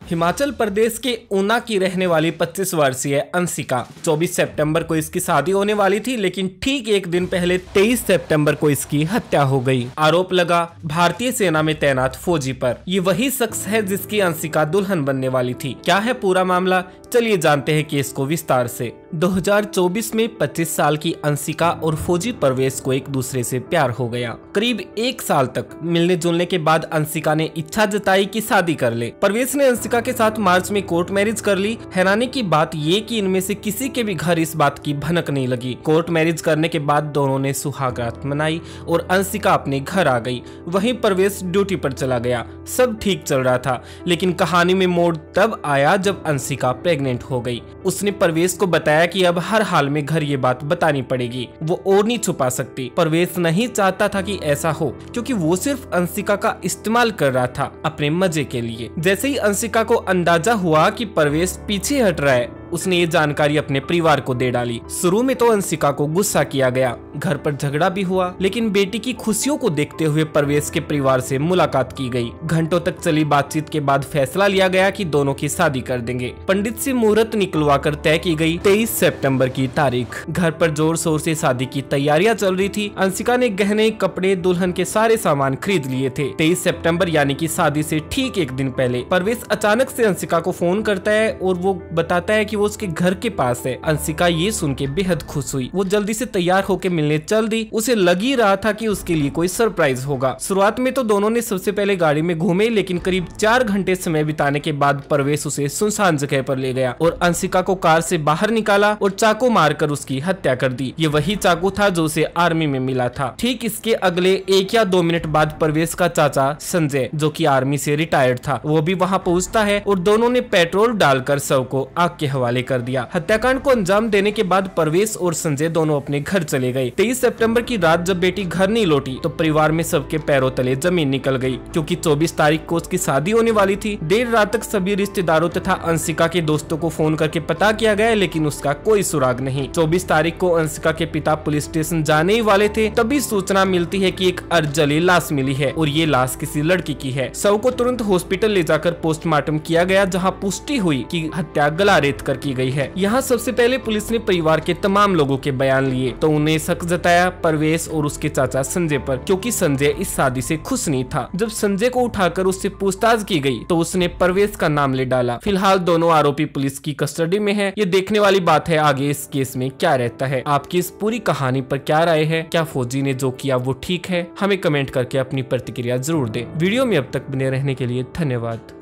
हिमाचल प्रदेश के ऊना की रहने वाली 25 वर्षीय अंशिका 24 सितंबर को इसकी शादी होने वाली थी, लेकिन ठीक एक दिन पहले 23 सितंबर को इसकी हत्या हो गई। आरोप लगा भारतीय सेना में तैनात फौजी पर। ये वही शख्स है जिसकी अंशिका दुल्हन बनने वाली थी। क्या है पूरा मामला, चलिए जानते हैं केस को विस्तार से। 2024 में 25 साल की अंशिका और फौजी परवेश को एक दूसरे से प्यार हो गया। करीब एक साल तक मिलने जुलने के बाद अंशिका ने इच्छा जताई कि शादी कर ले। परवेश ने अंशिका के साथ मार्च में कोर्ट मैरिज कर ली। हैरानी की बात ये कि इनमें से किसी के भी घर इस बात की भनक नहीं लगी। कोर्ट मैरिज करने के बाद दोनों ने सुहागरात मनाई और अंशिका अपने घर आ गई। वहीं परवेश ड्यूटी पर चला गया। सब ठीक चल रहा था, लेकिन कहानी में मोड़ तब आया जब अंशिका प्रेग्नेंट हो गई। उसने परवेश को बताया कि अब हर हाल में घर ये बात बतानी पड़ेगी, वो और नहीं छुपा सकती। परवेश नहीं चाहता था कि ऐसा हो, क्योंकि वो सिर्फ अंशिका का इस्तेमाल कर रहा था अपने मजे के लिए। जैसे ही अंशिका को अंदाजा हुआ कि परवेश पीछे हट रहा है, उसने ये जानकारी अपने परिवार को दे डाली। शुरू में तो अंशिका को गुस्सा किया गया, घर पर झगड़ा भी हुआ, लेकिन बेटी की खुशियों को देखते हुए परवेश के परिवार से मुलाकात की गई। घंटों तक चली बातचीत के बाद फैसला लिया गया कि दोनों की शादी कर देंगे। पंडित से मुहूर्त निकलवा कर तय की गई 23 सितंबर की तारीख। घर पर जोर शोर से शादी की तैयारियां चल रही थी। अंशिका ने गहने, कपड़े, दुल्हन के सारे सामान खरीद लिए थे। 23 सितंबर यानी कि शादी से ठीक एक दिन पहले परवेश अचानक से अंशिका को फोन करता है और वो बताता है कि वो उसके घर के पास है। अंशिका ये सुन के बेहद खुश हुई। वो जल्दी से तैयार होकर मिलने चल दी। उसे लग ही रहा था कि उसके लिए कोई सरप्राइज होगा। शुरुआत में तो दोनों ने सबसे पहले गाड़ी में घूमे, लेकिन करीब 4 घंटे समय बिताने के बाद परवेश उसे सुनसान जगह पर ले गया और अंशिका को कार से बाहर निकाला और चाकू मारकर उसकी हत्या कर दी। ये वही चाकू था जो उसे आर्मी में मिला था। ठीक इसके अगले 1 या 2 मिनट बाद परवेश का चाचा संजय, जो कि आर्मी से रिटायर्ड था, वो भी वहाँ पहुँचता है और दोनों ने पेट्रोल डालकर शव को आग के हवाले कर दिया। हत्याकांड को अंजाम देने के बाद परवेश और संजय दोनों अपने घर चले गए। 23 सितंबर की रात जब बेटी घर नहीं लौटी तो परिवार में सबके पैरों तले जमीन निकल गई, क्योंकि 24 तारीख को उसकी शादी होने वाली थी। देर रात तक सभी रिश्तेदारों तथा अंशिका के दोस्तों को फोन करके पता किया गया, लेकिन उसका कोई सुराग नहीं। 24 तारीख को अंशिका के पिता पुलिस स्टेशन जाने ही वाले थे, तभी सूचना मिलती है कि एक अर्धजली लाश मिली है और ये लाश किसी लड़की की है। शव को तुरंत हॉस्पिटल ले जाकर पोस्टमार्टम किया गया, जहाँ पुष्टि हुई कि हत्या गला रेत कर की गई है। यहाँ सबसे पहले पुलिस ने परिवार के तमाम लोगों के बयान लिए, तो उन्हें शक जताया परवेश और उसके चाचा संजय पर, क्योंकि संजय इस शादी से खुश नहीं था। जब संजय को उठाकर उससे पूछताछ की गई तो उसने परवेश का नाम ले डाला। फिलहाल दोनों आरोपी पुलिस की कस्टडी में हैं। ये देखने वाली बात है आगे इस केस में क्या रहता है। आपकी इस पूरी कहानी पर क्या राय है? क्या फौजी ने जो किया वो ठीक है? हमें कमेंट करके अपनी प्रतिक्रिया जरूर दें। वीडियो में अब तक बने रहने के लिए धन्यवाद।